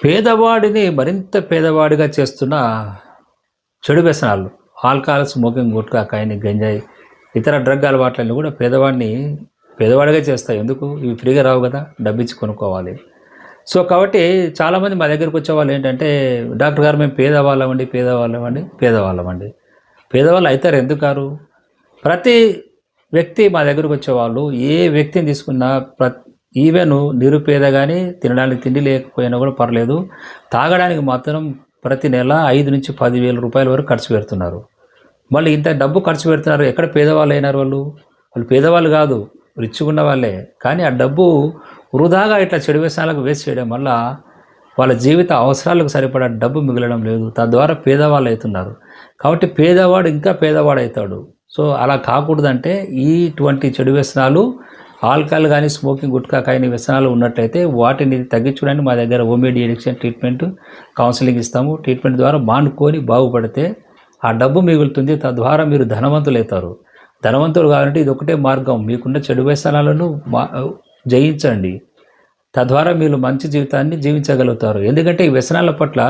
పేదవాడిని మరింత పేదవాడిగా చేస్తున్న చెడు వ్యసనాలు ఆల్కహాల్, స్మోకింగ్, గుట్కా, ఖైని, గంజాయి, ఇతర డ్రగ్ అలవాట్లన్నీ కూడా పేదవాడిని పేదవాడిగా చేస్తాయి. ఎందుకు? ఇవి ఫ్రీగా రావు కదా, డబ్బిచ్చి కొనుక్కోవాలి. సో కాబట్టి చాలామంది మా దగ్గరికి వచ్చేవాళ్ళు ఏంటంటే, డాక్టర్ గారు మేము పేదవాళ్ళమండి. పేదవాళ్ళు అవుతారు, ఎందుకు కారు? ప్రతి వ్యక్తి మా దగ్గరకు వచ్చేవాళ్ళు ఏ వ్యక్తిని తీసుకున్నా ఈవెన్ నిరుపేద కానీ తినడానికి తిండి లేకపోయినా కూడా పర్లేదు, తాగడానికి మాత్రం ప్రతి నెల 5 నుంచి 10,000 రూపాయల వరకు ఖర్చు పెడుతున్నారు. మళ్ళీ ఇంత డబ్బు ఖర్చు పెడుతున్నారు, ఎక్కడ పేదవాళ్ళు అయినారు వాళ్ళు? వాళ్ళు పేదవాళ్ళు కాదు, రిచ్గా ఉన్న వాళ్ళే. కానీ ఆ డబ్బు వృధాగా ఇట్లా చెడు వ్యసనాలకు వేస్ట్ చేయడం వల్ల వాళ్ళ జీవిత అవసరాలకు సరిపడా డబ్బు మిగలడం లేదు, తద్వారా పేదవాళ్ళు అవుతున్నారు. కాబట్టి పేదవాడు ఇంకా పేదవాడు అవుతాడు. సో అలా కాకూడదంటే ఇటువంటి చెడు వ్యసనాలు, ఆల్కహాల్ కానీ, స్మోకింగ్, గుట్కా, ఖైని వ్యసనాలు ఉన్నట్లయితే వాటిని తగ్గించడానికి మా దగ్గర హోమియో అడిక్షన్ ట్రీట్మెంట్, కౌన్సిలింగ్ ఇస్తాము. ట్రీట్మెంట్ ద్వారా మానుకొని బాగుపడితే ఆ డబ్బు మిగులుతుంది, తద్వారా మీరు ధనవంతులు అవుతారు. ధనవంతులు కావాలంటే ఇది ఒకటే మార్గం, మీకున్న చెడు వ్యసనాలను జయించండి, తద్వారా మీరు మంచి జీవితాన్ని జీవించగలుగుతారు. ఎందుకంటే ఈ వ్యసనాల పట్ల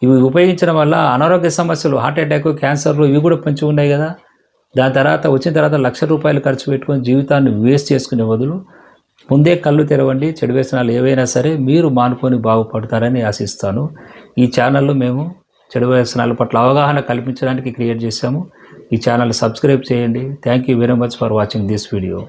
ఇవి ఉపయోగించడం వల్ల అనారోగ్య సమస్యలు, హార్ట్ అటాక్, క్యాన్సర్లు ఇవి కూడా పెంచి ఉన్నాయి కదా. దాని తర్వాత వచ్చిన తర్వాత ₹1,00,000 ఖర్చు పెట్టుకొని జీవితాన్ని వేస్ట్ చేసుకునే బదులు ముందే కళ్ళు తెరవండి. చెడు వ్యసనాలు ఏవైనా సరే మీరు మానుకొని బాగుపడతారని ఆశిస్తాను. ఈ ఛానల్లో మేము చెడు వ్యసనాల పట్ల అవగాహన కల్పించడానికి క్రియేట్ చేశాము. ఈ ఛానల్ సబ్స్క్రైబ్ చేయండి. Thank you very much for watching this video.